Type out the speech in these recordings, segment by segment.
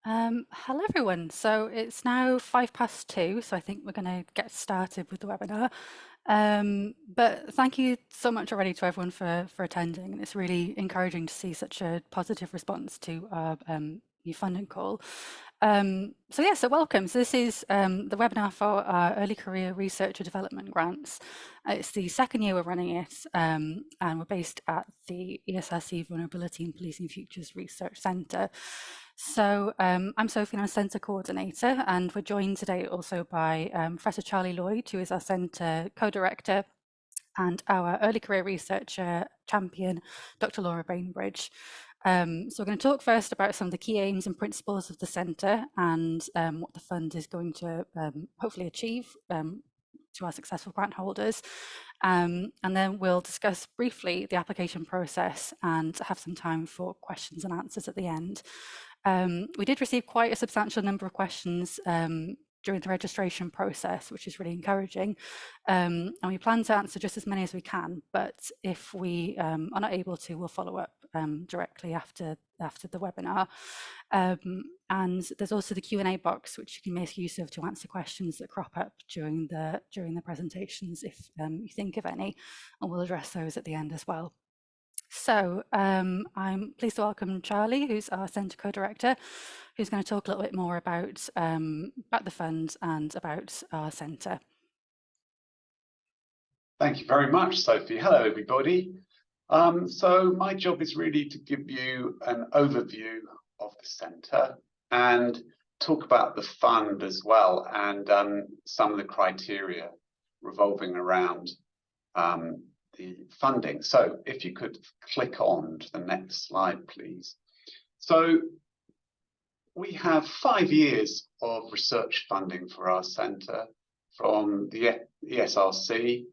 Hello everyone. So it's now 2:05, so I think we're going to get started with the webinar. But thank you so much already to everyone for attending, and it's really encouraging to see such a positive response to our new funding call. So welcome. So this is the webinar for our Early Career Research and Development Grants. It's the second year we're running it, and we're based at the ESRC Vulnerability and Policing Futures Research Centre. So I'm Sophie, and I'm Centre Coordinator, and we're joined today also by Professor Charlie Lloyd, who is our Centre Co-Director, and our Early Career Researcher champion, Dr Laura Bainbridge. So we're going to talk first about some of the key aims and principles of the centre and what the fund is going to hopefully achieve to our successful grant holders. And then we'll discuss briefly the application process and have some time for questions and answers at the end. We did receive quite a substantial number of questions during the registration process, which is really encouraging. And we plan to answer just as many as we can, but if we are not able to, we'll follow up directly after the webinar. And there's also the Q&A box, which you can make use of to answer questions that crop up during the presentations if you think of any, and we'll address those at the end as well. So I'm pleased to welcome Charlie, who's our Centre Co-Director, who's going to talk a little bit more about the fund and about our centre. Thank you very much, Sophie. Hello, everybody. So my job is really to give you an overview of the centre and talk about the fund as well, and some of the criteria revolving around the funding. So if you could click on to the next slide, please. So we have 5 years of research funding for our centre from the ESRC,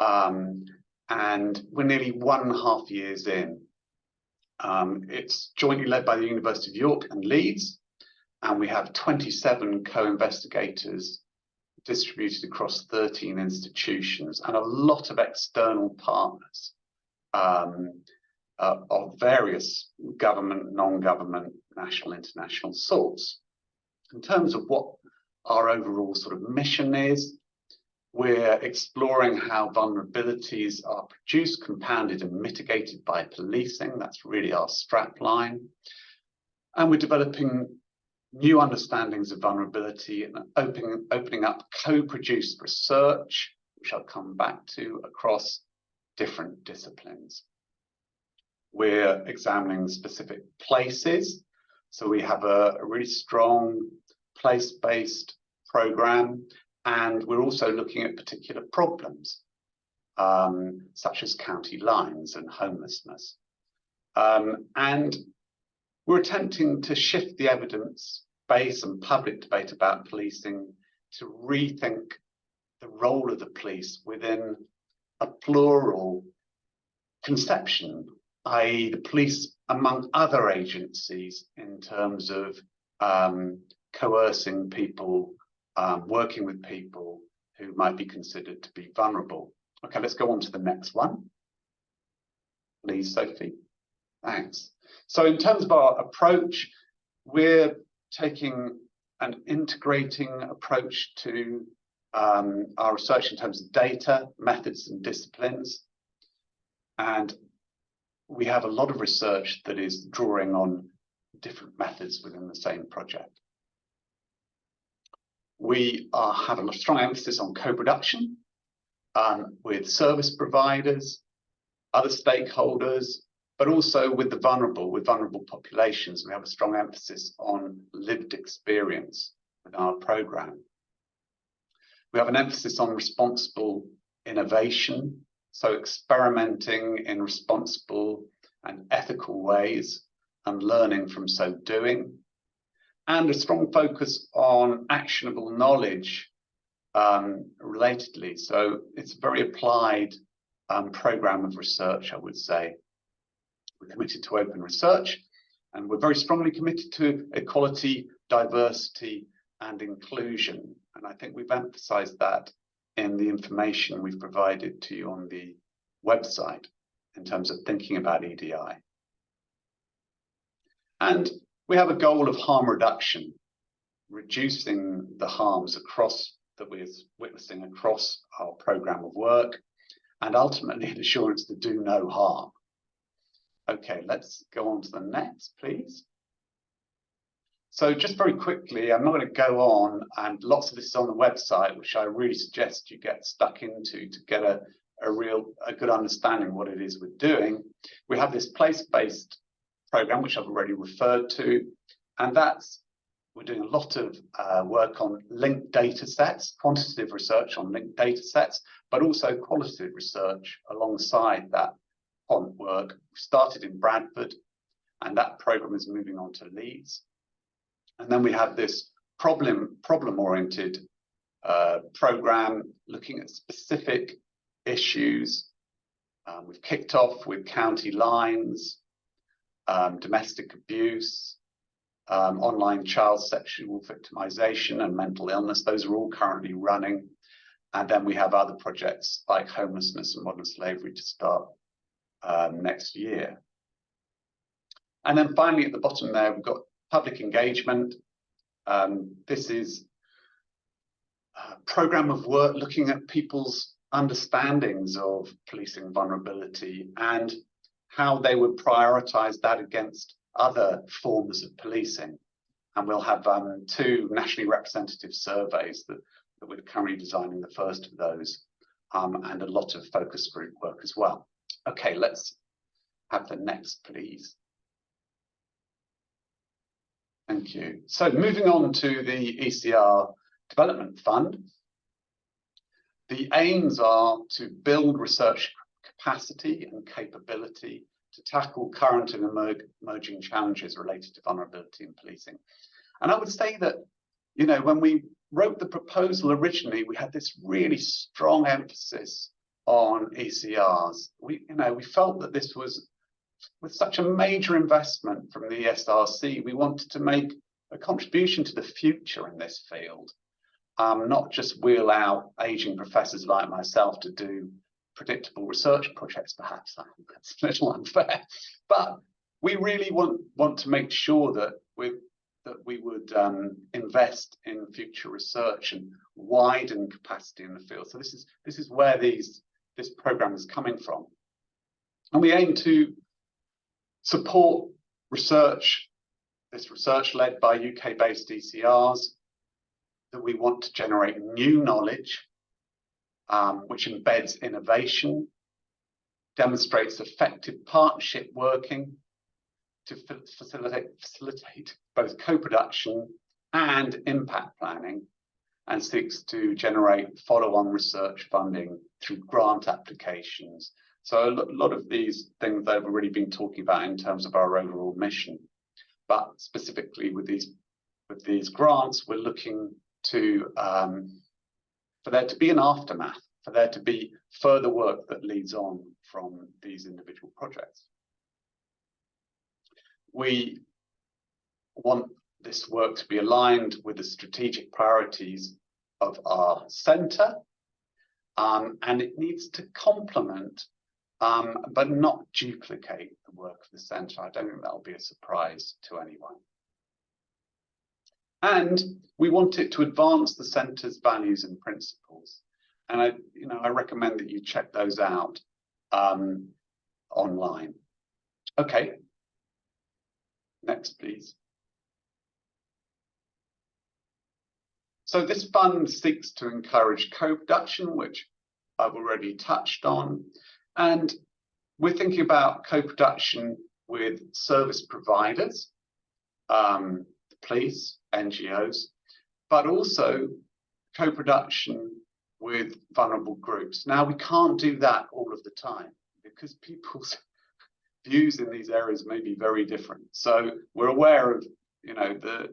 and we're nearly 1.5 years in. It's jointly led by the University of York and Leeds, and we have 27 co-investigators distributed across 13 institutions and a lot of external partners of various government, non-government, national, international sorts. In terms of what our overall sort of mission is, we're exploring how vulnerabilities are produced, compounded and mitigated by policing. That's really our strapline. And we're developing new understandings of vulnerability and opening up co-produced research, which I'll come back to, across different disciplines. We're examining specific places. So we have a really strong place-based program, and we're also looking at particular problems, such as county lines and homelessness. And we're attempting to shift the evidence base and public debate about policing to rethink the role of the police within a plural conception, i.e. the police among other agencies in terms of coercing people, working with people who might be considered to be vulnerable. Okay, let's go on to the next one. Please, Sophie. Thanks. So in terms of our approach, we're taking an integrating approach to our research in terms of data, methods and disciplines. And we have a lot of research that is drawing on different methods within the same project. We have a strong emphasis on co-production with service providers, other stakeholders, but also with vulnerable populations. We have a strong emphasis on lived experience with our program. We have an emphasis on responsible innovation, so experimenting in responsible and ethical ways and learning from so doing, and a strong focus on actionable knowledge relatedly. So it's a very applied program of research, I would say. We're committed to open research, and we're very strongly committed to equality, diversity, and inclusion. And I think we've emphasized that in the information we've provided to you on the website in terms of thinking about EDI. And We have a goal of harm reduction, reducing the harms that we're witnessing across our programme of work, and ultimately an assurance to do no harm. Okay, let's go on to the next, please. So just very quickly, I'm not going to go on, and lots of this is on the website, which I really suggest you get stuck into to get a good understanding of what it is we're doing. We have this place-based program, which I've already referred to, and we're doing a lot of work on linked data sets, quantitative research on linked data sets, but also qualitative research alongside that quant work. We started in Bradford, and that program is moving on to Leeds. And then we have this problem-oriented program looking at specific issues. We've kicked off with county lines, domestic abuse, online child sexual victimization and mental illness. Those are all currently running. And then we have other projects like homelessness and modern slavery to start next year. And then finally at the bottom there, we've got public engagement. This is a program of work looking at people's understandings of policing vulnerability and how they would prioritize that against other forms of policing. And we'll have 2 nationally representative surveys that we're currently designing, the first of those, and a lot of focus group work as well. Okay, let's have the next, please. Thank you. So moving on to the ECR Development Fund. The aims are to build research capacity and capability to tackle current and emerging challenges related to vulnerability in policing. And I would say that, you know, when we wrote the proposal originally, we had this really strong emphasis on ECRs. We felt that this was, with such a major investment from the SRC, we wanted to make a contribution to the future in this field, not just wheel out aging professors like myself to do predictable research projects. Perhaps I think that's a little unfair, but we really want to make sure that we would invest in future research and widen capacity in the field. So this is where this program is coming from, and we aim to support research, this research led by UK-based ECRs, that we want to generate new knowledge, which embeds innovation, demonstrates effective partnership working to facilitate both co-production and impact planning, and seeks to generate follow-on research funding through grant applications. So a lot of these things that we've already been talking about in terms of our overall mission, but specifically with these grants, we're looking to for there to be an aftermath, for there to be further work that leads on from these individual projects. We want this work to be aligned with the strategic priorities of our centre, and it needs to complement but not duplicate the work of the centre. I don't think that'll be a surprise to anyone. And we want it to advance the centre's values and principles. And I recommend that you check those out online. Okay, next please. So this fund seeks to encourage co-production, which I've already touched on. And we're thinking about co-production with service providers, the police, NGOs, but also co-production with vulnerable groups. Now, we can't do that all of the time because people's views in these areas may be very different. So we're aware of, the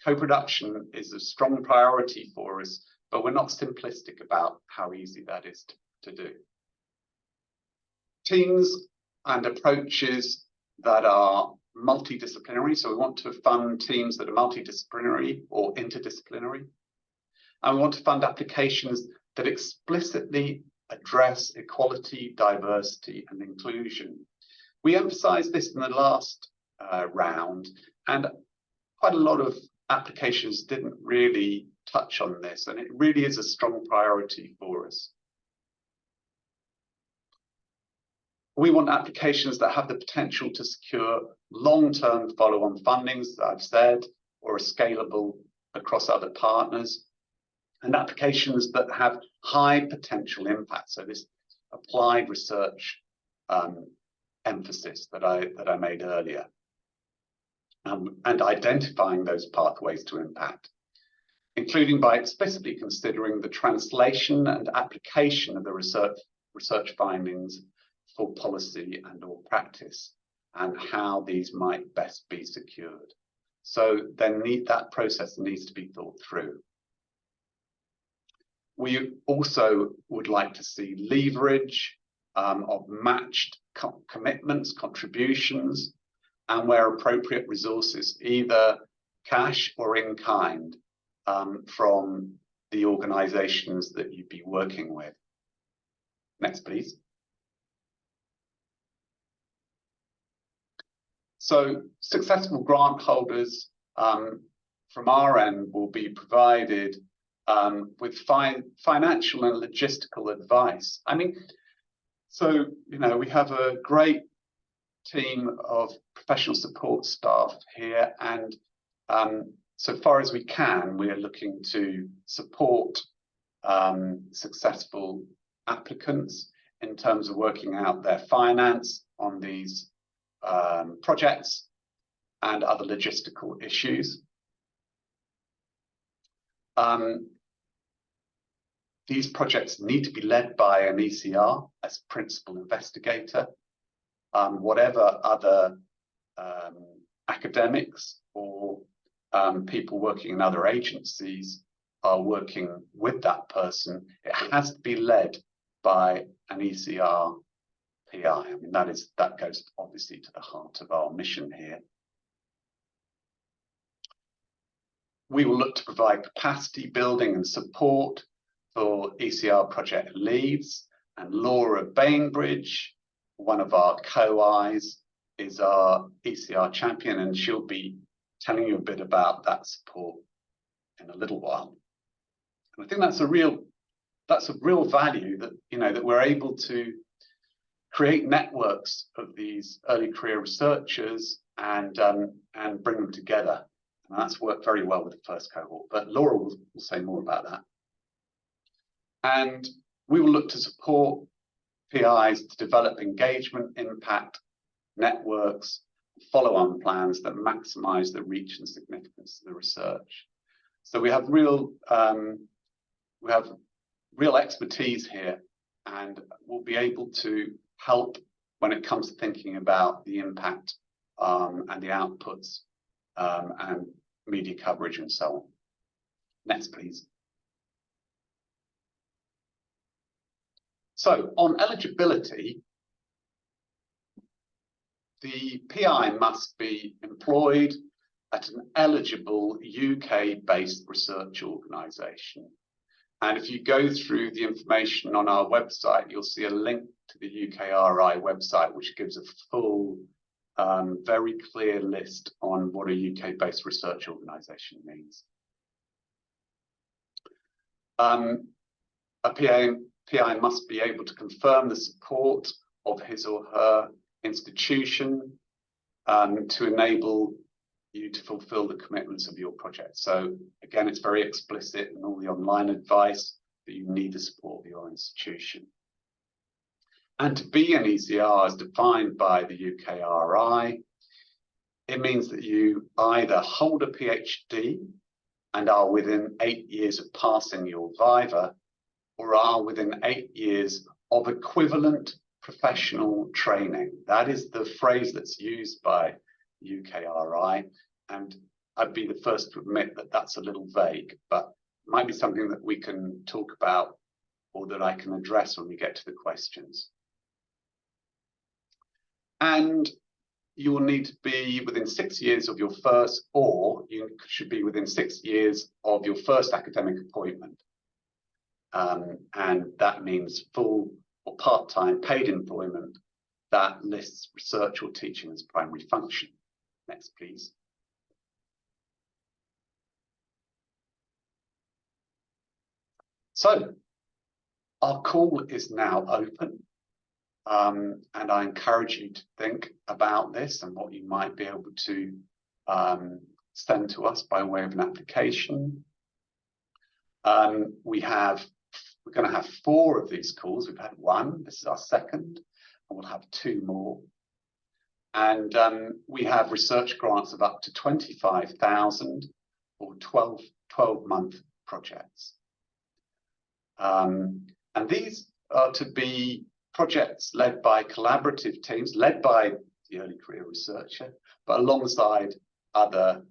co-production is a strong priority for us, but we're not simplistic about how easy that is to do. Teams and approaches that are multidisciplinary. So we want to fund teams that are multidisciplinary or interdisciplinary. And we want to fund applications that explicitly address equality, diversity, and inclusion. We emphasised this in the last round, And quite a lot of applications didn't really touch on this, and it really is a strong priority for us. We want applications that have the potential to secure long-term follow-on fundings, that I've said, or are scalable across other partners, and applications that have high potential impact. So this applied research emphasis that I made earlier, and identifying those pathways to impact, including by explicitly considering the translation and application of the research findings for policy and or practice, and how these might best be secured. So then that process needs to be thought through. We also would like to see leverage of matched commitments, contributions, and where appropriate resources, either cash or in kind, from the organizations that you'd be working with. Next, please. So successful grant holders from our end will be provided with financial and logistical advice. I mean, so, you know, we have a great team of professional support staff here, and so far as we can, we are looking to support successful applicants in terms of working out their finance on these projects and other logistical issues. These projects need to be led by an ECR as principal investigator. Whatever other academics or people working in other agencies are working with that person, it has to be led by an ECR PI. I mean, that goes obviously to the heart of our mission here. We will look to provide capacity building and support for ECR project leads, and Laura Bainbridge, one of our co-Is, is our ECR champion, and she'll be telling you a bit about that support in a little while. And I think that's a real value, that, you know, that we're able to create networks of these early career researchers and bring them together. And that's worked very well with the first cohort, but Laura will say more about that. And we will look to support PIs to develop engagement, impact, networks, follow-on plans that maximize the reach and significance of the research. So we have real expertise here, and we'll be able to help when it comes to thinking about the impact and the outputs and media coverage and so on. Next, please. So on eligibility, the PI must be employed at an eligible UK-based research organisation. And if you go through the information on our website, you'll see a link to the UKRI website, which gives a full, very clear list on what a UK-based research organisation means. A PI must be able to confirm the support of his or her institution to enable you to fulfill the commitments of your project. So again, it's very explicit in all the online advice that you need the support of your institution. And to be an ECR as defined by the UKRI, it means that you either hold a PhD and are within 8 years of passing your Viva, or are within 8 years of equivalent professional training. That is the phrase that's used by UKRI, and I'd be the first to admit that that's a little vague, but it might be something that we can talk about, or that I can address when we get to the questions. And you will need to be within 6 years of your first, or you should be within 6 years of your first academic appointment. And that means full or part-time paid employment that lists research or teaching as primary function. Next, please. So our call is now open, and I encourage you to think about this and what you might be able to send to us by way of an application. We're going to have 4 of these calls. We've had 1. This is our second, and we'll have 2 more. And we have research grants of up to 25,000 for 12-month projects. And these are to be projects led by collaborative teams, led by the early career researcher, but alongside other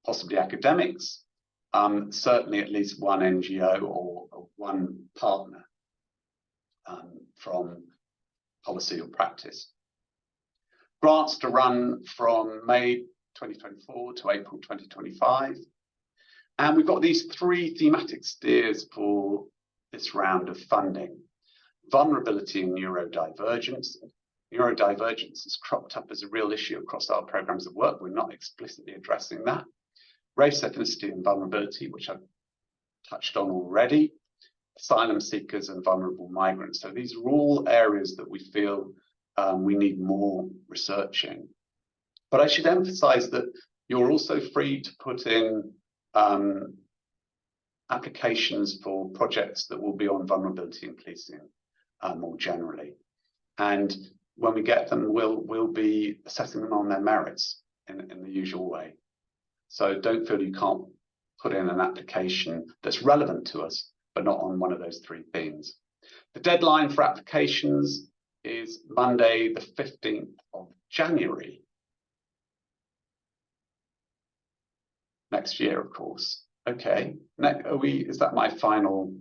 possibly academics, certainly at least one NGO or one partner from policy or practice. Grants to run from May 2024 to April 2025. And we've got these 3 thematic steers for this round of funding. Vulnerability and neurodivergence. Neurodivergence has cropped up as a real issue across our programs of work. We're not explicitly addressing that. Race, ethnicity, and vulnerability, which I've touched on already. Asylum seekers and vulnerable migrants. So these are all areas that we feel we need more research in. But I should emphasize that you're also free to put in applications for projects that will be on vulnerability and policing more generally. And when we get them, we'll be assessing them on their merits in the usual way. So don't feel you can't put in an application that's relevant to us, but not on one of those 3 themes. The deadline for applications is Monday, the 15th of January. Next year, of course. Okay, is that my final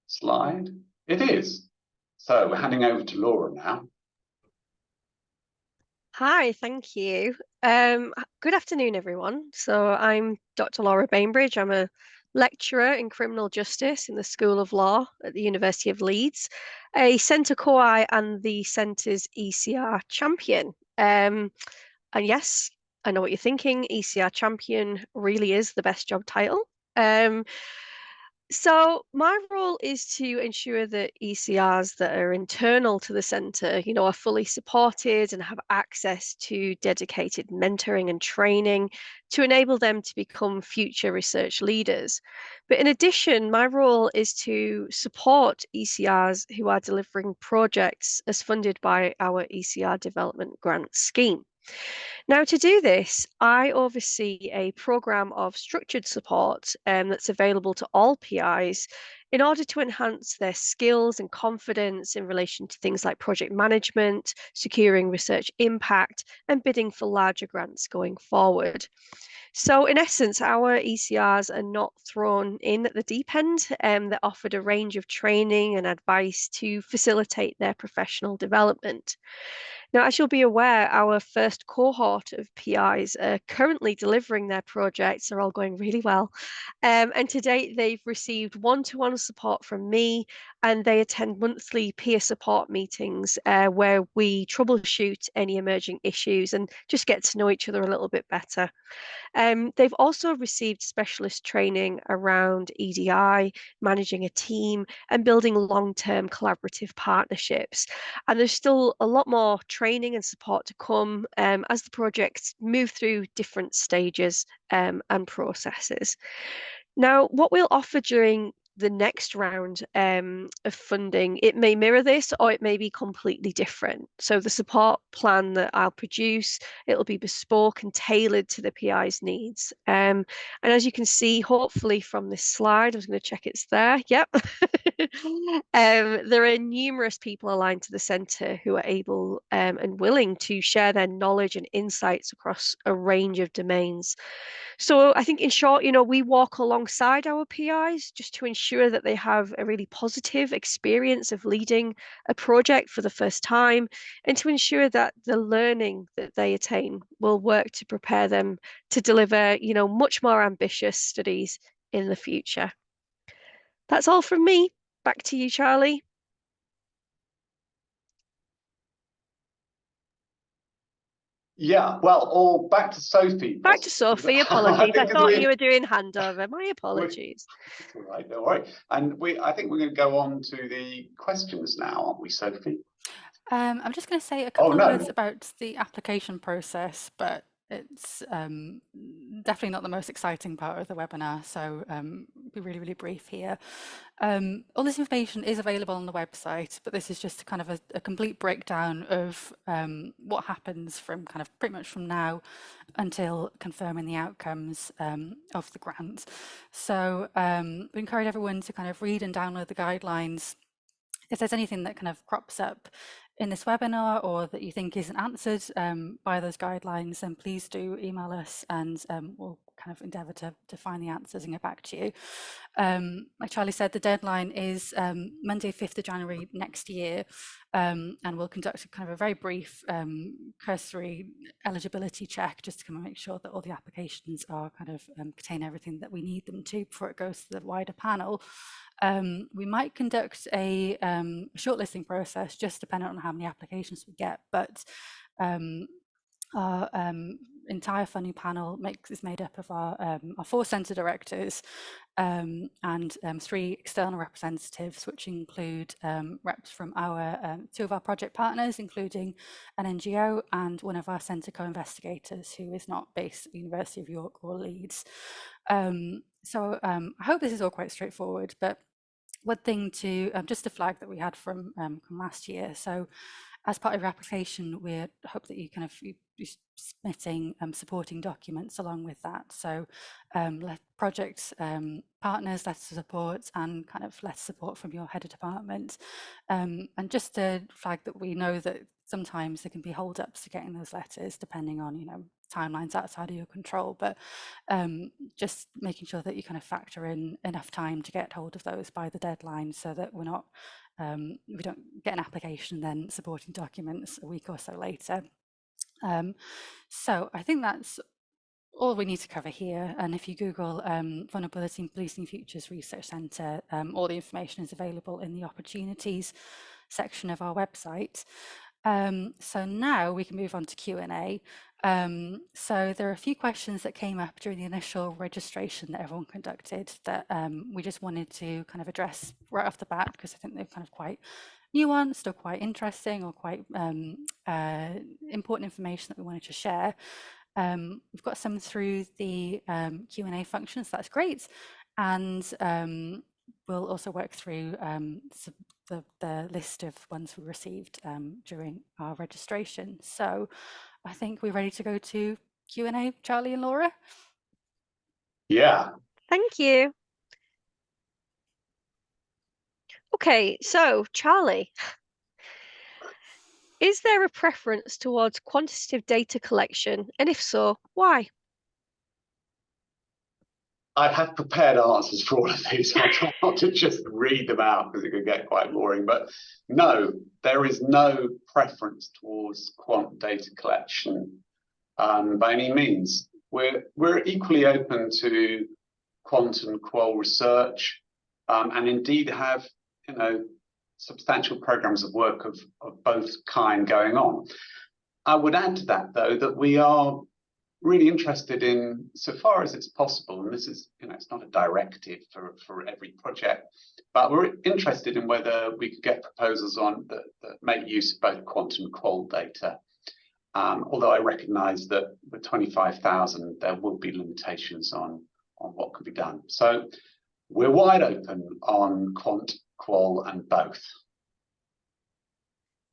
slide? It is. So we're handing over to Laura now. Hi, thank you. Good afternoon, everyone. So I'm Dr. Laura Bainbridge. I'm a lecturer in criminal justice in the School of Law at the University of Leeds, a Centre COI and the Centre's ECR champion. And yes, I know what you're thinking. ECR champion really is the best job title. So my role is to ensure that ECRs that are internal to the centre, are fully supported and have access to dedicated mentoring and training to enable them to become future research leaders. But in addition, my role is to support ECRs who are delivering projects as funded by our ECR development grant scheme. Now, to do this, I oversee a programme of structured support that's available to all PIs in order to enhance their skills and confidence in relation to things like project management, securing research impact, and bidding for larger grants going forward. So in essence, our ECRs are not thrown in at the deep end. They're offered a range of training and advice to facilitate their professional development. Now, as you'll be aware, our first cohort of PIs are currently delivering their projects. They're all going really well. And to date, they've received one-to-one support from me, and they attend monthly peer support meetings where we troubleshoot any emerging issues and just get to know each other a little bit better. They've also received specialist training around EDI, managing a team, and building long-term collaborative partnerships. And there's still a lot more training and support to come as the projects move through different stages and processes. Now, what we'll offer during the next round of funding, it may mirror this or it may be completely different. So the support plan that I'll produce, it'll be bespoke and tailored to the PI's needs. And as you can see, hopefully from this slide, I was going to check it's there. Yep. There are numerous people aligned to the centre who are able and willing to share their knowledge and insights across a range of domains. So I think in short, we walk alongside our PIs just to ensure that they have a really positive experience of leading a project for the first time, and to ensure that the learning that they attain will work to prepare them to deliver, much more ambitious studies in the future. That's all from me. Back to you, Charlie. Yeah, well, or back to Sophie. Back to Sophie, apologies. I thought you were doing handover. My apologies. It's all right, don't worry. And I think we're going to go on to the questions now, aren't we, Sophie? I'm just going to say a couple no. of words about the application process, but it's definitely not the most exciting part of the webinar, so be really, really brief here. All this information is available on the website, but this is just kind of a complete breakdown of what happens from kind of pretty much from now until confirming the outcomes of the grant. So we encourage everyone to kind of read and download the guidelines. If there's anything that kind of crops up in this webinar or that you think isn't answered by those guidelines, then please do email us, and we'll kind of endeavour to find the answers and get back to you. Like Charlie said, the deadline is Monday, 5th of January next year, and we'll conduct a kind of a very brief cursory eligibility check just to kind of make sure that all the applications are kind of contain everything that we need them to before it goes to the wider panel. We might conduct a shortlisting process just depending on how many applications we get, but our entire funding panel is made up of our 4 centre directors and 3 external representatives, which include reps from our 2 of our project partners, including an NGO, and 1 of our centre co-investigators who is not based at the University of York or Leeds. So I hope this is all quite straightforward, but one thing to just a flag that we had from last year. So as part of your application, we hope that you kind of be submitting supporting documents along with that. So project partners, letters of support, and kind of letter support from your head of department. And just to flag that we know that sometimes there can be hold-ups to getting those letters depending on, you know, timelines outside of your control, but just making sure that you kind of factor in enough time to get hold of those by the deadline so that we're not we don't get an application and then supporting documents a week or so later. So I think that's all we need to cover here. And if you Google Vulnerability and Policing Futures Research Centre, all the information is available in the opportunities section of our website. So now we can move on to Q&A. So there are a few questions that came up during the initial registration that everyone conducted that we just wanted to kind of address right off the bat, because I think they're kind of quite nuanced or quite interesting or quite important information that we wanted to share. We've got some through the Q&A function, so that's great. And we'll also work through the list of ones we received during our registration. So I think we're ready to go to Q&A, Charlie and Laura. Yeah. Thank you. Okay, so Charlie, is there a preference towards quantitative data collection? And if so, why? I have prepared answers for all of these. I'll try not to just read them out because it could get quite boring. But no, there is no preference towards quant data collection by any means. We're equally open to quant and qual research, and indeed have, you know, substantial programs of work of both kind going on. I would add to that, though, that we are really interested in, so far as it's possible, and this is, you know, it's not a directive for every project, but we're interested in whether we could get proposals on that make use of both quant and qual data. Although I recognise that with 25,000, there will be limitations on what can be done. So we're wide open on quant, qual, and both.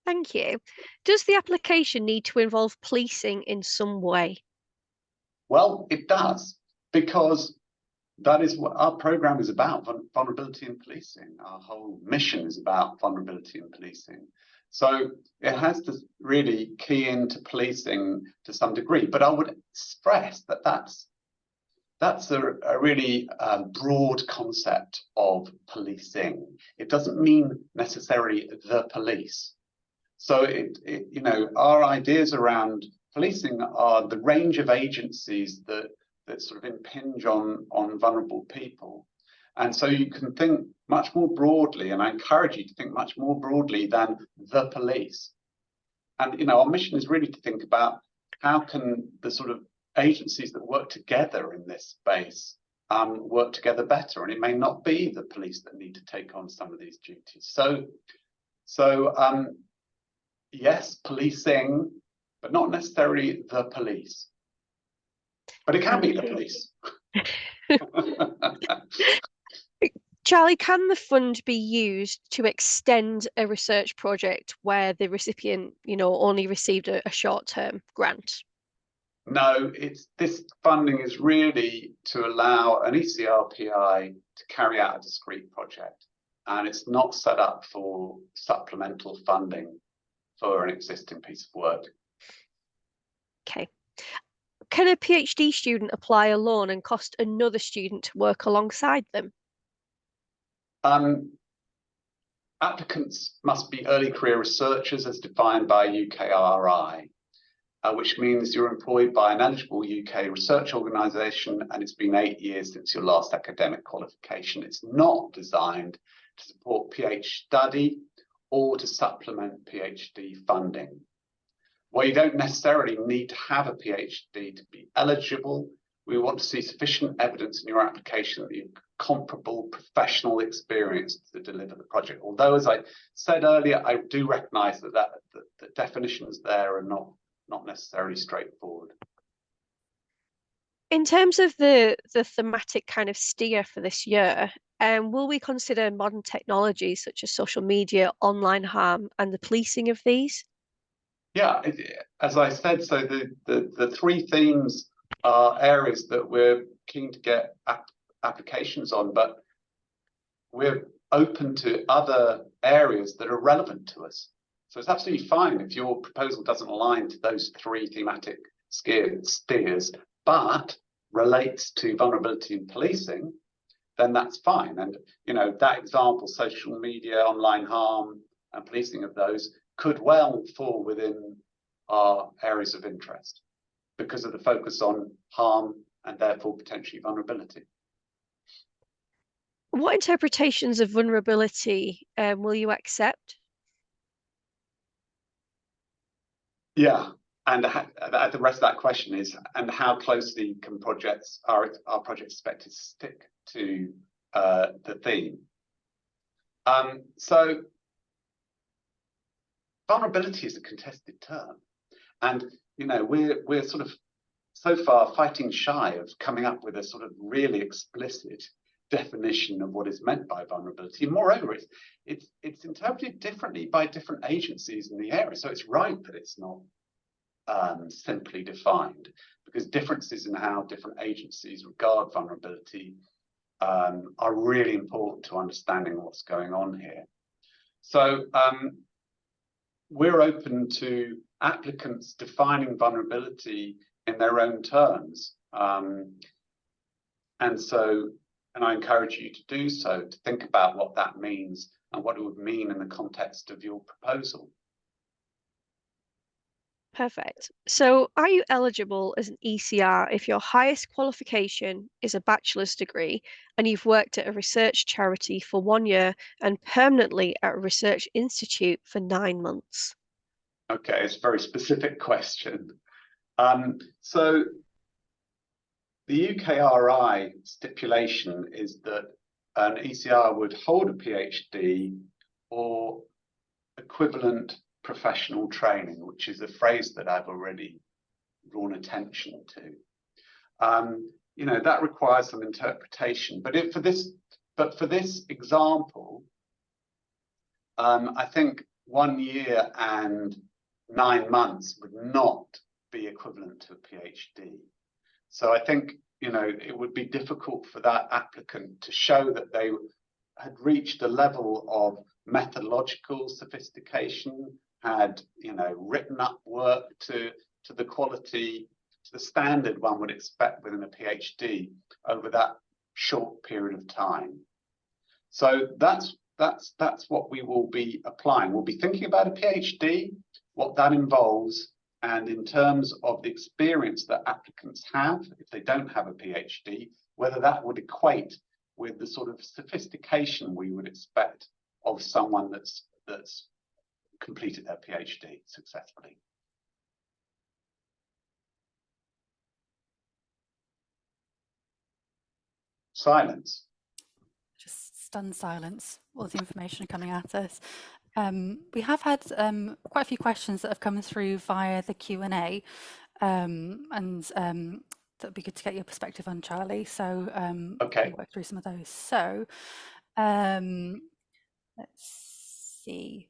Thank you. Does the application need to involve policing in some way? Well, it does, because that is what our program is about, vulnerability in policing. Our whole mission is about vulnerability in policing. So it has to really key into policing to some degree. But I would stress that that's a really broad concept of policing. It doesn't mean necessarily the police. So you know, our ideas around policing are the range of agencies that sort of impinge on vulnerable people. And so you can think much more broadly, and I encourage you to think much more broadly than the police. And, you know, our mission is really to think about how can the sort of agencies that work together in this space work together better? And it may not be the police that need to take on some of these duties. So yes, policing, but not necessarily the police. But it can be the police. Charlie, can the fund be used to extend a research project where the recipient, only received a short-term grant? No, this funding is really to allow an ECRPI to carry out a discrete project, and it's not set up for supplemental funding for an existing piece of work. Okay. Can a PhD student apply a loan and cost another student to work alongside them? Applicants must be early career researchers as defined by UKRI, which means you're employed by an eligible UK research organisation and it's been 8 years since your last academic qualification. It's not designed to support PhD study or to supplement PhD funding. Well, you don't necessarily need to have a PhD to be eligible. We want to see sufficient evidence in your application that you've comparable professional experience to deliver the project. Although, as I said earlier, I do recognise that the definitions there are not necessarily straightforward. In terms of the thematic kind of steer for this year, will we consider modern technologies such as social media, online harm, and the policing of these? Yeah, as I said, so the three themes are areas that we're keen to get applications on, but we're open to other areas that are relevant to us. So it's absolutely fine if your proposal doesn't align to those three thematic steers, but relates to vulnerability in policing, then that's fine. And that example, social media, online harm, and policing of those could well fall within our areas of interest because of the focus on harm and therefore potentially vulnerability. What interpretations of vulnerability will you accept? Yeah, and the rest of that question is, and how closely can our projects expected to stick to the theme? So vulnerability is a contested term, and we're sort of so far fighting shy of coming up with a sort of really explicit definition of what is meant by vulnerability. Moreover, it's interpreted differently by different agencies in the area. So it's right that it's not simply defined, because differences in how different agencies regard vulnerability are really important to understanding what's going on here. So we're open to applicants defining vulnerability in their own terms. And I encourage you to do so, to think about what that means and what it would mean in the context of your proposal. Perfect. So are you eligible as an ECR if your highest qualification is a bachelor's degree and you've worked at a research charity for 1 year and permanently at a research institute for 9 months? Okay, it's a very specific question. So the UKRI stipulation is that an ECR would hold a PhD or equivalent professional training, which is a phrase that I've already drawn attention to. That requires some interpretation, but for this example, I think 1 year and 9 months would not be equivalent to a PhD. So I think it would be difficult for that applicant to show that they had reached a level of methodological sophistication, had written up work to the quality, to the standard one would expect within a PhD over that short period of time. So that's what we will be applying. We'll be thinking about a PhD, what that involves, and in terms of the experience that applicants have, if they don't have a PhD, whether that would equate with the sort of sophistication we would expect of someone that's completed their PhD successfully. silence. Just stunned silence, all the information coming at us. We have had quite a few questions that have come through via the Q&A, and that'd be good to get your perspective on, Charlie. So Okay. we'll work through some of those. So let's see.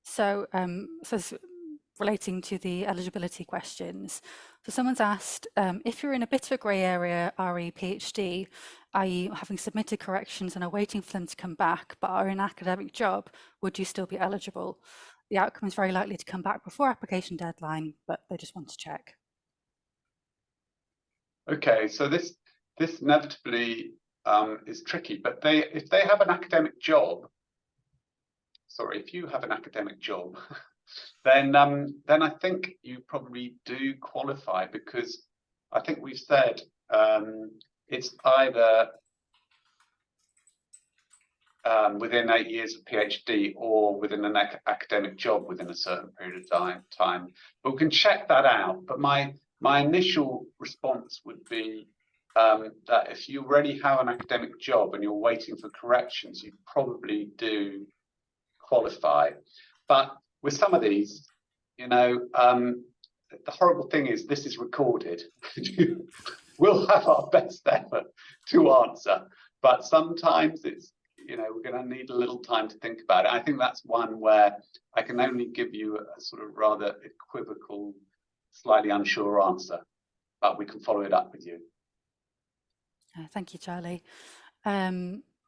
So, relating to the eligibility questions. So someone's asked, if you're in a bit of a grey area, RE, PhD, i.e. having submitted corrections and are waiting for them to come back, but are in an academic job, would you still be eligible? The outcome is very likely to come back before application deadline, but they just want to check. Okay, so this inevitably is tricky, but if they have an academic job, sorry, if you have an academic job, then I think you probably do qualify, because I think we've said it's either within 8 years of PhD or within an academic job within a certain period of time. But we can check that out. But my initial response would be that if you already have an academic job and you're waiting for corrections, you probably do qualify. But with some of these, you know, the horrible thing is this is recorded. We'll have our best effort to answer, but sometimes it's, you know, we're going to need a little time to think about it. I think that's one where I can only give you a sort of rather equivocal, slightly unsure answer, but we can follow it up with you. Thank you, Charlie.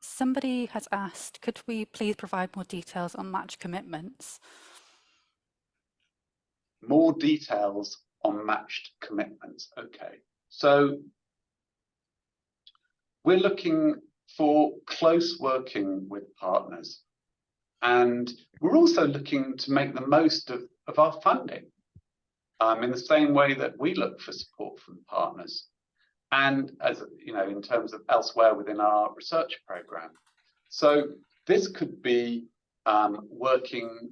Somebody has asked, could we please provide more details on match commitments? More details on matched commitments. Okay, so we're looking for close working with partners, and we're also looking to make the most of our funding in the same way that we look for support from partners, and as you know, in terms of elsewhere within our research program. So this could be working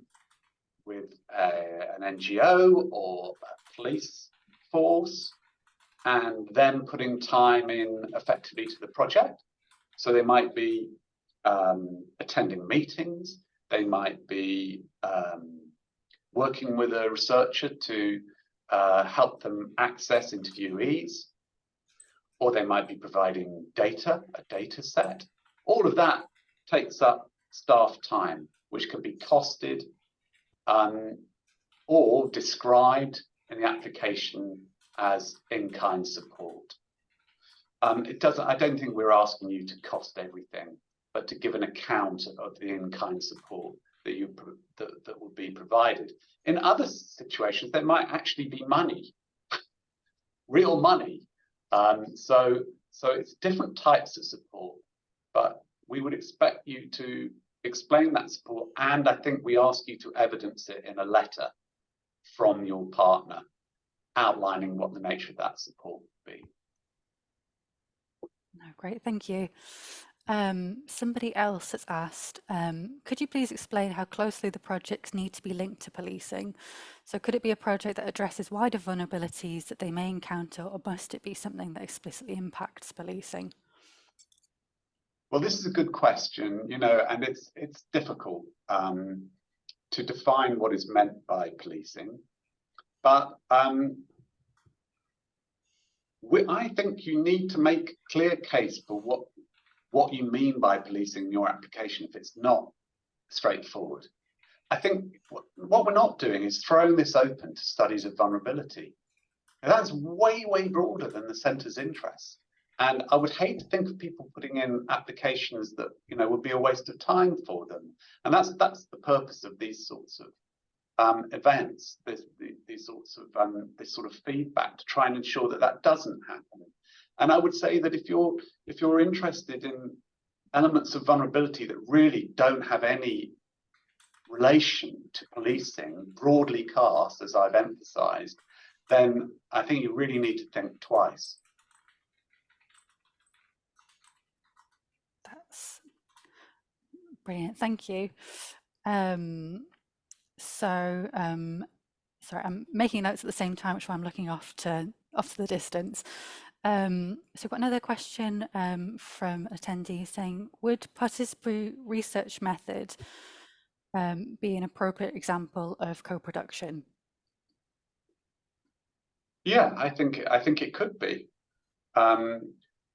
with an NGO or a police force, and then putting time in effectively to the project. So they might be attending meetings, they might be working with a researcher to help them access interviewees, or they might be providing data, a data set. All of that takes up staff time, which can be costed or described in the application as in-kind support. I don't think we're asking you to cost everything, but to give an account of the in-kind support that will be provided. In other situations, there might actually be money, real money. So it's different types of support, but we would expect you to explain that support, and I think we ask you to evidence it in a letter from your partner outlining what the nature of that support would be. No, great, thank you. Somebody else has asked, could you please explain how closely the projects need to be linked to policing? So could it be a project that addresses wider vulnerabilities that they may encounter, or must it be something that explicitly impacts policing? Well, this is a good question, you know, and it's difficult to define what is meant by policing, but I think you need to make a clear case for what you mean by policing in your application if it's not straightforward. I think what we're not doing is throwing this open to studies of vulnerability. And that's way, way broader than the centre's interests. And I would hate to think of people putting in applications that, you know, would be a waste of time for them. And that's the purpose of these sorts of events, this sort of feedback, to try and ensure that that doesn't happen. And I would say that if you're interested in elements of vulnerability that really don't have any relation to policing, broadly cast, as I've emphasised, then I think you really need to think twice. That's brilliant, thank you. Sorry, I'm making notes at the same time, which I'm looking off to the distance. So we've got another question from an attendee saying, would participatory research method be an appropriate example of co-production? Yeah, I think it could be.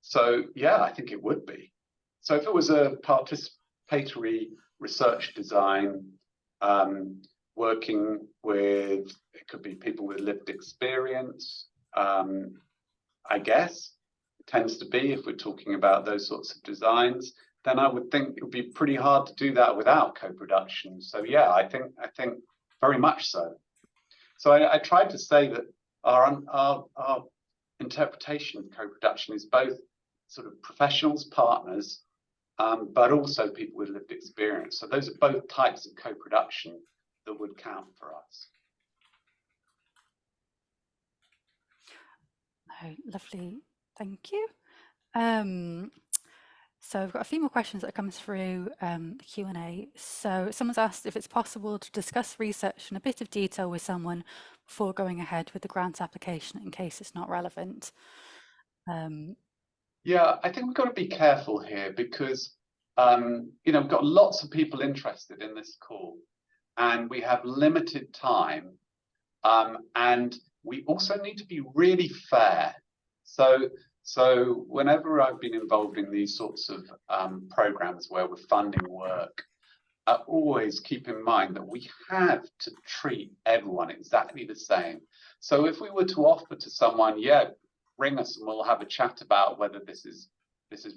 So yeah, I think it would be. So if it was a participatory research design, working with, it could be people with lived experience, I guess it tends to be, if we're talking about those sorts of designs, then I would think it would be pretty hard to do that without co-production. So yeah, I think very much so. So I tried to say that our interpretation of co-production is both sort of professionals, partners, but also people with lived experience. So those are both types of co-production that would count for us. Oh, lovely, thank you. So I've got a few more questions that come through the Q&A. So someone's asked if it's possible to discuss research in a bit of detail with someone before going ahead with the grant application in case it's not relevant. Yeah, I think we've got to be careful here because, you know, we've got lots of people interested in this call and we have limited time, and we also need to be really fair. So whenever I've been involved in these sorts of programs where we're funding work, I always keep in mind that we have to treat everyone exactly the same. So if we were to offer to someone, yeah, ring us and we'll have a chat about whether this is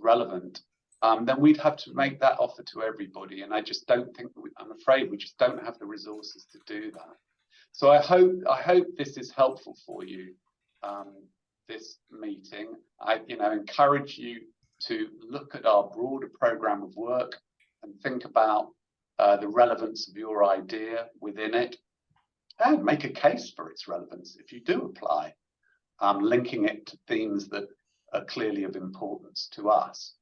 relevant, then we'd have to make that offer to everybody. And I just don't think, I'm afraid we just don't have the resources to do that. So I hope this is helpful for you, this meeting. I encourage you to look at our broader program of work and think about the relevance of your idea within it and make a case for its relevance if you do apply, linking it to themes that are clearly of importance to us.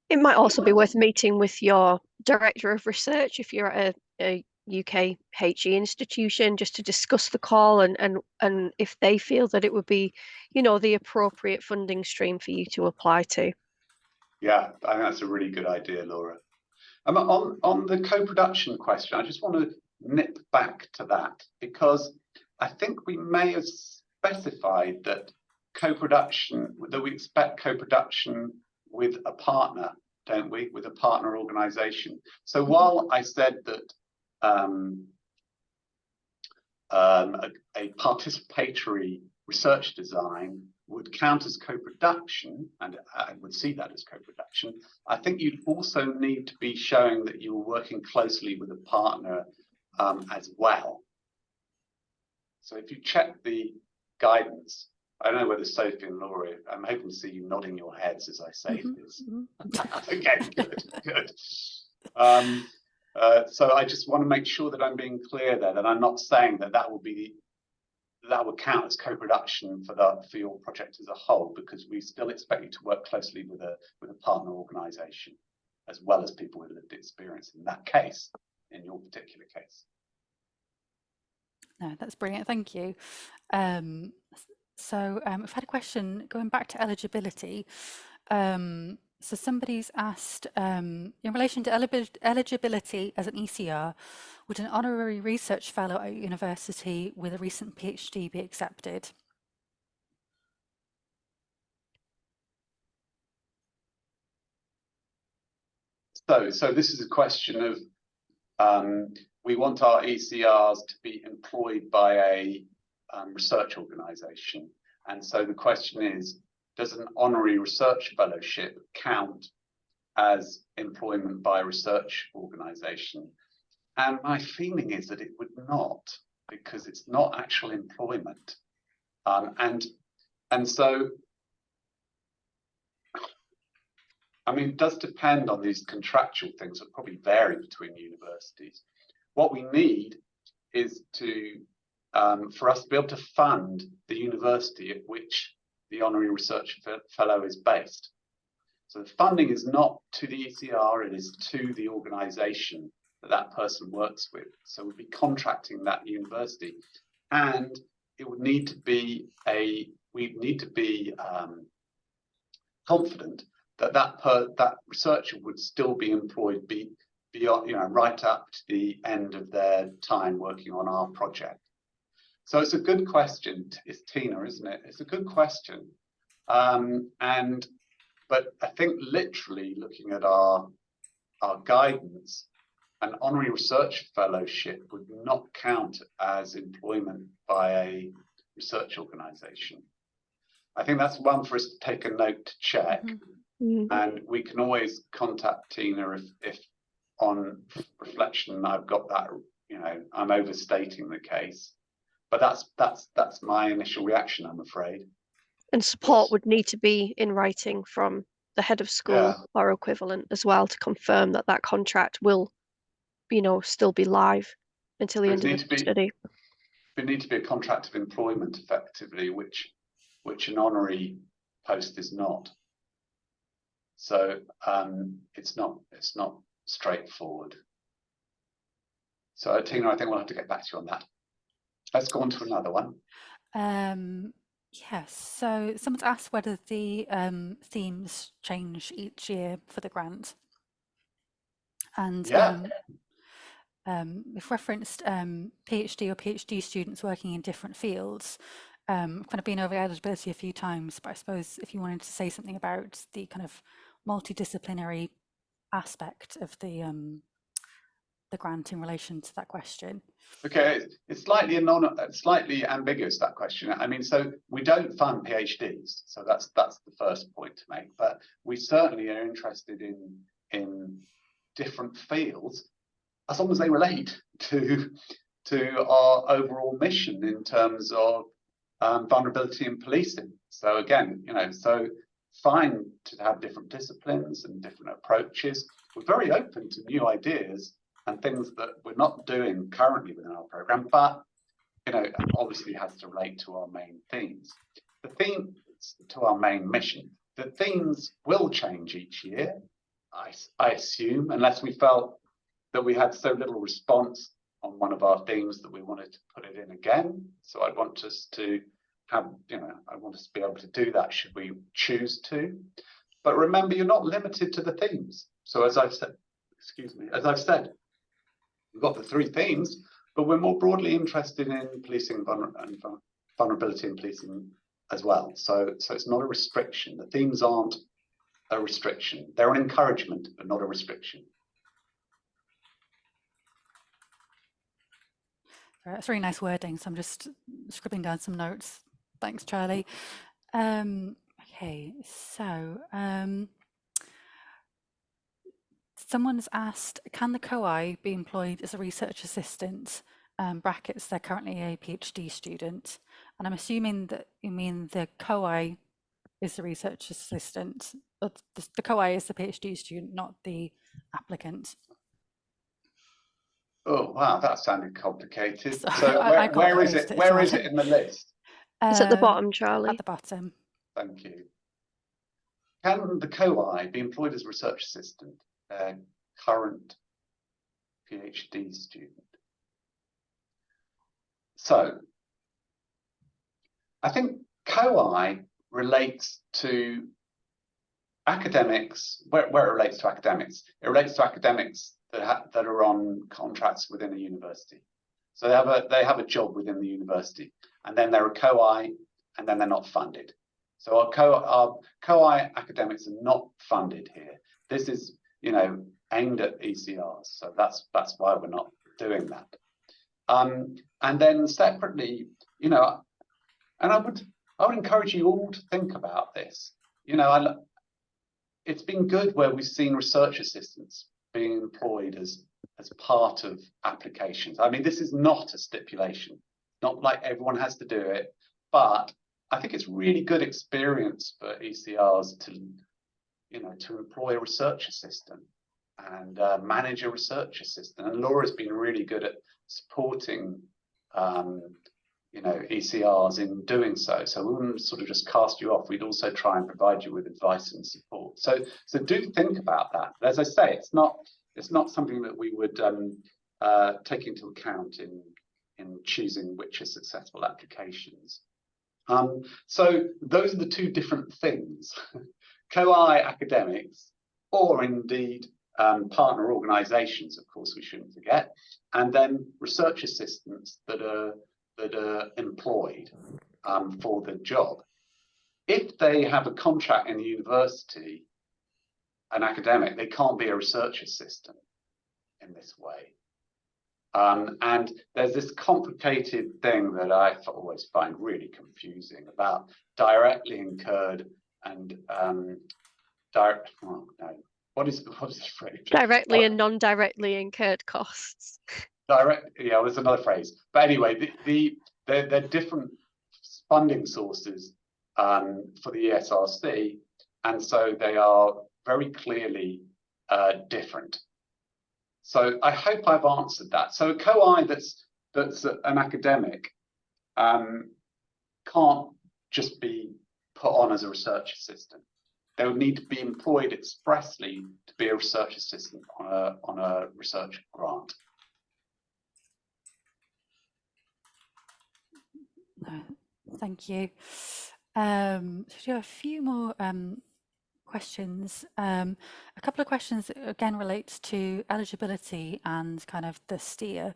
It might also be worth meeting with your director of research if you're at a UK HE institution, just to discuss the call and if they feel that it would be, you know, the appropriate funding stream for you to apply to. Yeah, I think that's a really good idea, Laura. On the co-production question, I just want to nip back to that because I think we may have specified that we expect co-production with a partner, don't we? With a partner organization. So while I said that a participatory research design would count as co-production, and I would see that as co-production, I think you'd also need to be showing that you were working closely with a partner as well. So if you check the guidance, I don't know whether Sophie and Laura, I'm hoping to see you nodding your heads as I say this. Okay, good. So I just want to make sure that I'm being clear there, that I'm not saying that would count as co-production for your project as a whole, because we still expect you to work closely with a partner organisation, as well as people with lived experience in that case, in your particular case. No, that's brilliant, thank you. So we've had a question going back to eligibility. So somebody's asked, in relation to eligibility as an ECR, would an honorary research fellow at university with a recent PhD be accepted? So this is a question of, we want our ECRs to be employed by a research organisation. And so the question is, does an honorary research fellowship count as employment by a research organisation? And my feeling is that it would not, because it's not actual employment. And so, I mean, it does depend on these contractual things that probably vary between universities. What we need is for us to be able to fund the university at which the honorary research fellow is based. So the funding is not to the ECR, it is to the organisation that person works with. So we'd be contracting that university, and it would need to be we need to be confident that that researcher would still be employed beyond, right up to the end of their time working on our project. So it's a good question. It's Tina, isn't it? It's a good question. But I think literally looking at our guidance, an honorary research fellowship would not count as employment by a research organisation. I think that's one for us to take a note to check. And we can always contact Tina if on reflection I've got that, I'm overstating the case. But that's my initial reaction, I'm afraid. And support would need to be in writing from the head of school or equivalent as well to confirm that that contract will, still be live until the end of the study. There need to be a contract of employment, effectively, which an honorary post is not. So it's not straightforward. So Tina, I think we'll have to get back to you on that. Let's go on to another one. Yes, so someone's asked whether the themes change each year for the grant. And we've referenced PhD or PhD students working in different fields. Kind of been over eligibility a few times, but I suppose if you wanted to say something about the kind of multidisciplinary aspect of the grant in relation to that question. Okay, it's slightly ambiguous, that question. I mean, so we don't fund PhDs, so that's the first point to make. But we certainly are interested in different fields, as long as they relate to our overall mission in terms of vulnerability in policing. So again, so fine to have different disciplines and different approaches. We're very open to new ideas and things that we're not doing currently within our program, but obviously has to relate to our main themes. The themes to our main mission. The themes will change each year, I assume, unless we felt that we had so little response on one of our themes that we wanted to put it in again. So I want us to have, I want us to be able to do that should we choose to. But remember, you're not limited to the themes. So as I've said, we've got the 3 themes, but we're more broadly interested in policing and vulnerability in policing as well. So it's not a restriction. The themes aren't a restriction. They're an encouragement, but not a restriction. That's really nice wording, so I'm just scribbling down some notes. Thanks, Charlie. Okay, so someone's asked, can the COI be employed as a research assistant? Brackets, they're currently a PhD student. And I'm assuming that you mean the COI is the research assistant, but the COI is the PhD student, not the applicant. Oh wow, that sounded complicated. Sorry, so where is it? Where is it in the list? It's at the bottom, Charlie. At the bottom. Thank you. Can the COI be employed as a research assistant, current PhD student? So I think COI relates to academics, where it relates to academics. It relates to academics that are on contracts within a university. So they have a job within the university, and then they're a COI, and then they're not funded. So our COI academics are not funded here. This is, aimed at ECRs. So that's why we're not doing that. And then separately, and I would encourage you all to think about this. It's been good where we've seen research assistants being employed as part of applications. I mean, this is not a stipulation, not like everyone has to do it, but I think it's really good experience for ECRs to employ a research assistant and manage a research assistant. And Laura's been really good at supporting ECRs in doing so. So we wouldn't sort of just cast you off. We'd also try and provide you with advice and support. So do think about that. But as I say, it's not something that we would take into account in choosing which are successful applications. So those are the two different things. Co-I academics, or indeed partner organisations, of course, we shouldn't forget, and then research assistants that are employed for the job. If they have a contract in the university, an academic, they can't be a research assistant in this way. And there's this complicated thing that I always find really confusing about directly incurred and direct. Oh, no. What is the phrase? Directly and non-directly incurred costs. Direct, yeah, there's another phrase. But anyway, they're different funding sources for the ESRC, and so they are very clearly different. So I hope I've answered that. So a co-I that's an academic can't just be put on as a research assistant. They would need to be employed expressly to be a research assistant on a research grant. Thank you. So we have a few more questions. A couple of questions that again relates to eligibility and kind of the steer.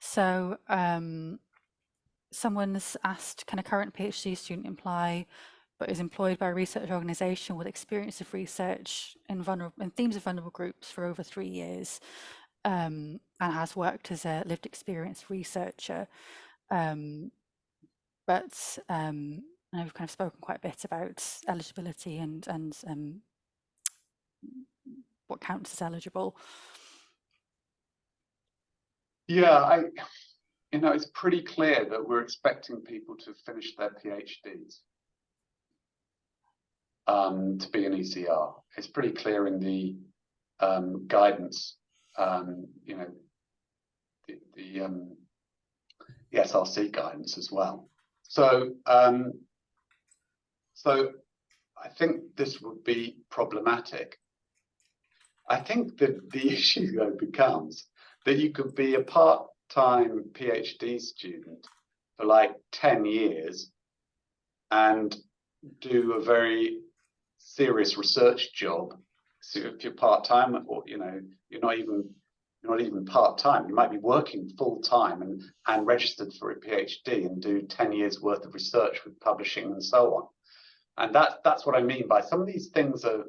So someone's asked, can a current PhD student apply but is employed by a research organisation with experience of research in themes of vulnerable groups for over 3 years, and has worked as a lived experience researcher, but I've kind of spoken quite a bit about eligibility and what counts as eligible. Yeah, it's pretty clear that we're expecting people to finish their PhDs to be an ECR. It's pretty clear in the guidance, the SRC guidance as well. So, so I think this would be problematic. I think that the issue though becomes that you could be a part-time PhD student for like 10 years and do a very serious research job. So if you're part-time, or you're not even part-time, you might be working full-time and registered for a PhD and do 10 years worth of research with publishing and so on. And that's what I mean by some of these things are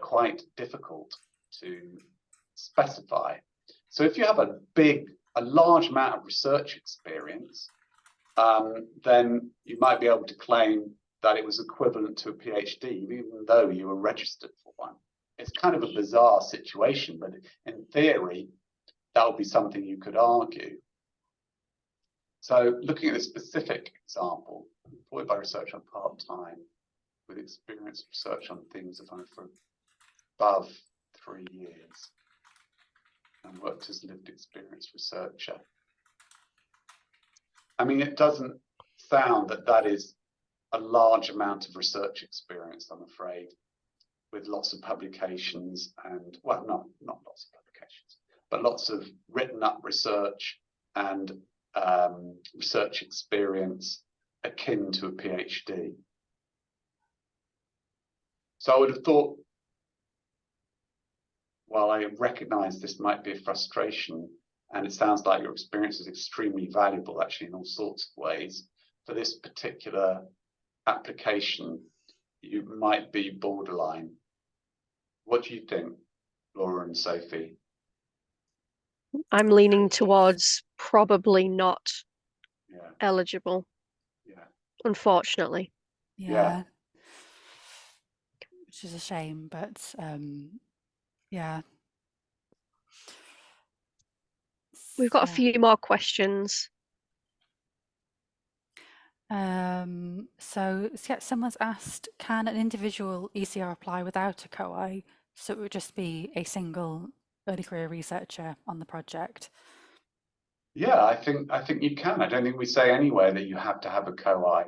quite difficult to specify. So if you have a large amount of research experience, then you might be able to claim that it was equivalent to a PhD, even though you were registered for one. It's kind of a bizarre situation, but in theory, that would be something you could argue. So looking at a specific example, employed by research on part-time with experience research on things that are for above 3 years and worked as lived experience researcher. I mean, it doesn't sound that is a large amount of research experience, I'm afraid, with lots of publications and, well, not lots of publications, but lots of written up research and research experience akin to a PhD. So I would have thought, while I recognise this might be a frustration, and it sounds like your experience is extremely valuable actually in all sorts of ways, for this particular application, you might be borderline. What do you think, Laura and Sophie? I'm leaning towards probably not eligible. Yeah. Unfortunately. Yeah. Which is a shame, but yeah. We've got a few more questions. So yeah, someone's asked, can an individual ECR apply without a co-I? So it would just be a single early career researcher on the project. Yeah, I think you can. I don't think we say anywhere that you have to have a co-I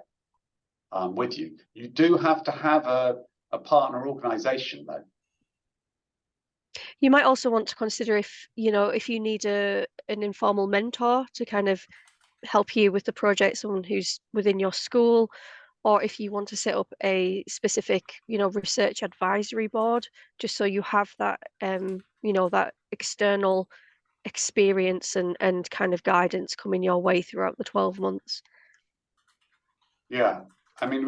with you. You do have to have a partner organization though. You might also want to consider if you need an informal mentor to kind of help you with the project, someone who's within your school, or if you want to set up a specific, research advisory board, just so you have that, that external experience and kind of guidance coming your way throughout the 12 months. Yeah, I mean,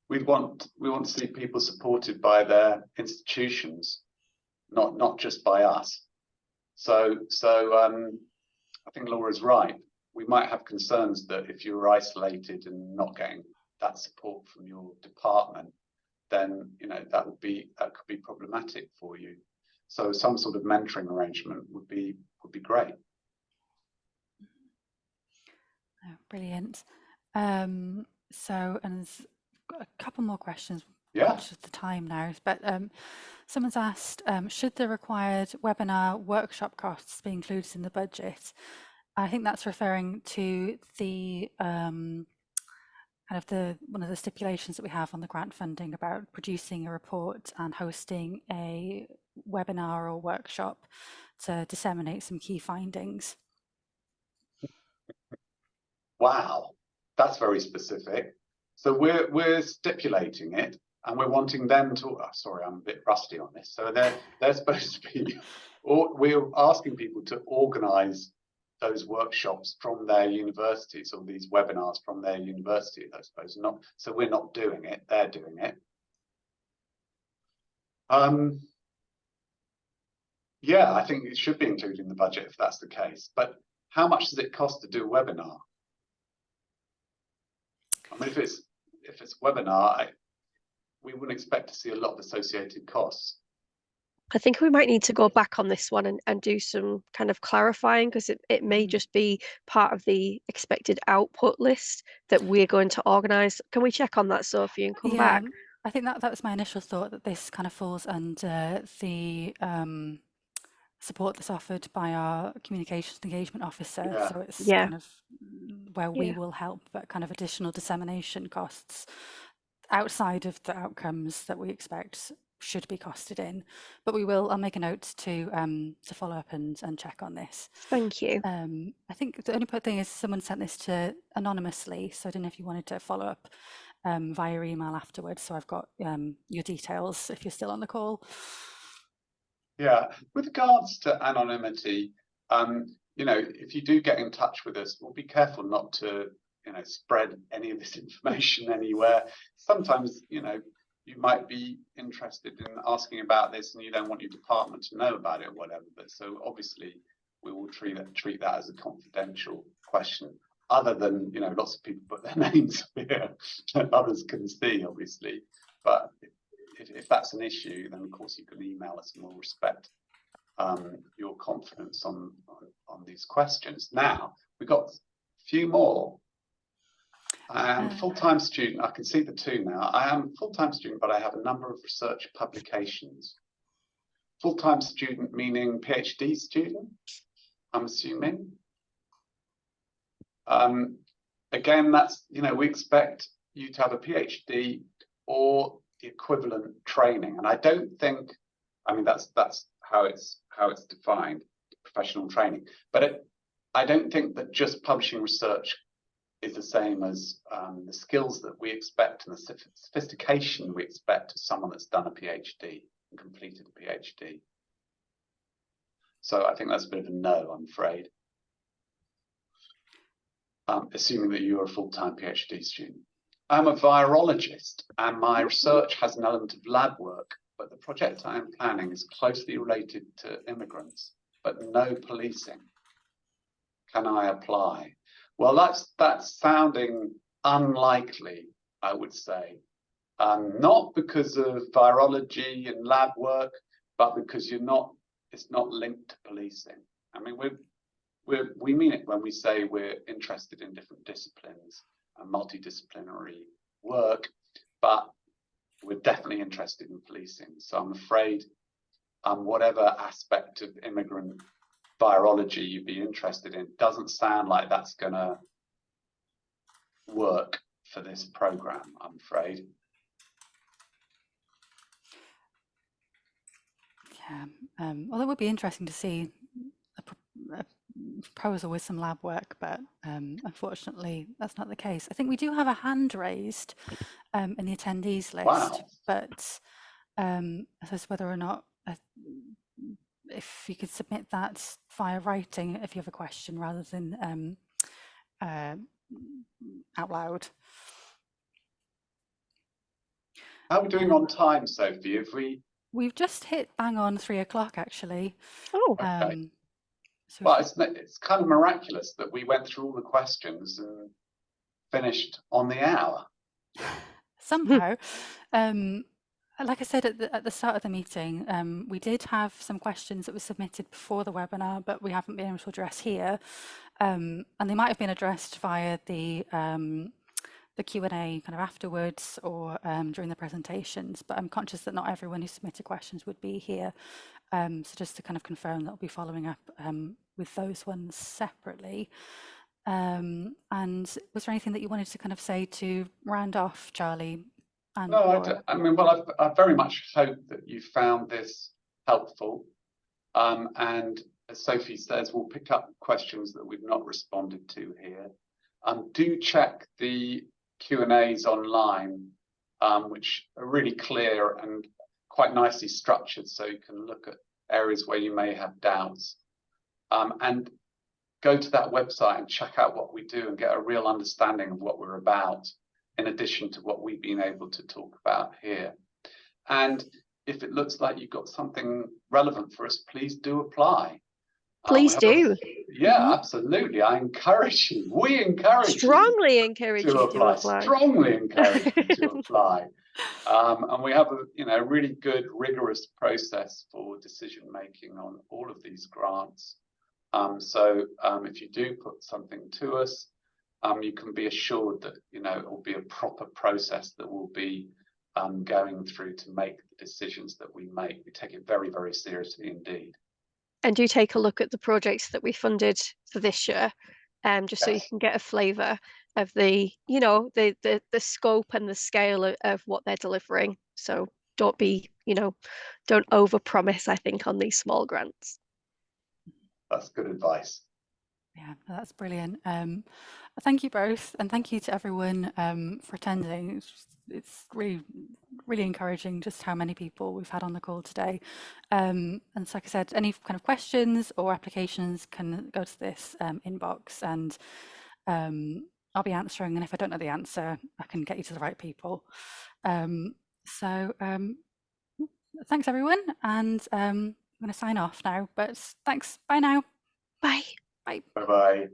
we want to see people supported by their institutions, not just by us. So I think Laura's right. We might have concerns that if you're isolated and not getting that support from your department, then that could be problematic for you. So some sort of mentoring arrangement would be great. Oh, brilliant. So, and there's got a couple more questions. Yeah. Conscious of the time now, but someone's asked, should the required webinar workshop costs be included in the budget? I think that's referring to the one of the stipulations that we have on the grant funding about producing a report and hosting a webinar or workshop to disseminate some key findings. Wow, that's very specific. So we're stipulating it, and we're wanting them to. Oh, sorry, I'm a bit rusty on this. So they're supposed to be, or we're asking people to organise those workshops from their universities, or these webinars from their universities, I suppose. So we're not doing it; they're doing it. Yeah, I think it should be included in the budget if that's the case. But how much does it cost to do a webinar? I mean, if it's a webinar, we wouldn't expect to see a lot of associated costs. I think we might need to go back on this one and do some kind of clarifying, because it may just be part of the expected output list that we're going to organise. Can we check on that, Sophie, and come back? I think that was my initial thought, that this kind of falls under the support that's offered by our communications engagement officer. Yeah. So it's Yeah. kind of where we will help, but kind of additional dissemination costs outside of the outcomes that we expect should be costed in. But I'll make a note to follow up and check on this. Thank you. I think the only thing is someone sent this to anonymously, so I don't know if you wanted to follow up via email afterwards. So I've got your details if you're still on the call. Yeah, with regards to anonymity, if you do get in touch with us, we'll be careful not to, spread any of this information anywhere. Sometimes, you might be interested in asking about this and you don't want your department to know about it or whatever. But so obviously we will treat that as a confidential question, other than, lots of people put their names here that others can see, obviously. But if that's an issue, then of course you can email us and we'll respect your confidence on these questions. Now, we've got a few more. I am a full-time student. I can see the two now. I am a full-time student, but I have a number of research publications. Full-time student meaning PhD student, I'm assuming. Again, that's, we expect you to have a PhD or the equivalent training. And I don't think, that's how it's defined, professional training. But I don't think that just publishing research is the same as the skills that we expect and the sophistication we expect of someone that's done a PhD and completed a PhD. So I think that's a bit of a no, I'm afraid. Assuming that you're a full-time PhD student. I'm a virologist and my research has an element of lab work, but the project I am planning is closely related to immigrants, but no policing. Can I apply? Well, that's sounding unlikely, I would say. Not because of virology and lab work, but because it's not linked to policing. I mean, we mean it when we say we're interested in different disciplines and multidisciplinary work, but we're definitely interested in policing. So I'm afraid whatever aspect of immigrant virology you'd be interested in doesn't sound like that's going to work for this program, I'm afraid. Yeah, well, it would be interesting to see proposal with some lab work, but unfortunately that's not the case. I think we do have a hand raised in the attendees list, Wow. but I suppose whether or not if you could submit that via writing if you have a question rather than out loud. How are we doing on time, Sophie? If We've just hit bang on 3 o'clock actually. Oh, okay. So Well, it's kind of miraculous that we went through all the questions and finished on the hour. somehow, like I said at the start of the meeting, we did have some questions that were submitted before the webinar, but we haven't been able to address here, and they might have been addressed via the Q&A kind of afterwards or during the presentations, but I'm conscious that not everyone who submitted questions would be here. So just to kind of confirm that we'll be following up with those ones separately. And was there anything that you wanted to kind of say to round off, Charlie? And No, I mean, well, I very much hope that you found this helpful. And as Sophie says, we'll pick up questions that we've not responded to here. Do check the Q&As online, which are really clear and quite nicely structured, so you can look at areas where you may have doubts. And go to that website and check out what we do and get a real understanding of what we're about, in addition to what we've been able to talk about here. And if it looks like you've got something relevant for us, please do apply. please do. Yeah, absolutely. I encourage you. We encourage Strongly you encourage to you apply. to apply. Strongly encourage you to apply. And we have a really good, rigorous process for decision making on all of these grants. So if you do put something to us, you can be assured that it will be a proper process that will be going through to make the decisions that we make. We take it very, very seriously indeed. And do take a look at the projects that we funded for this year, just so you can get a flavour of the scope and the scale of what they're delivering. So don't don't overpromise, I think, on these small grants. That's good advice. Yeah, that's brilliant. Thank you both, and thank you to everyone for attending. It's really, really encouraging just how many people we've had on the call today. And so, like I said, any kind of questions or applications can go to this inbox, and I'll be answering. And if I don't know the answer, I can get you to the right people. So thanks everyone, and I'm going to sign off now. But thanks. Bye now. Bye. Bye. Bye-bye.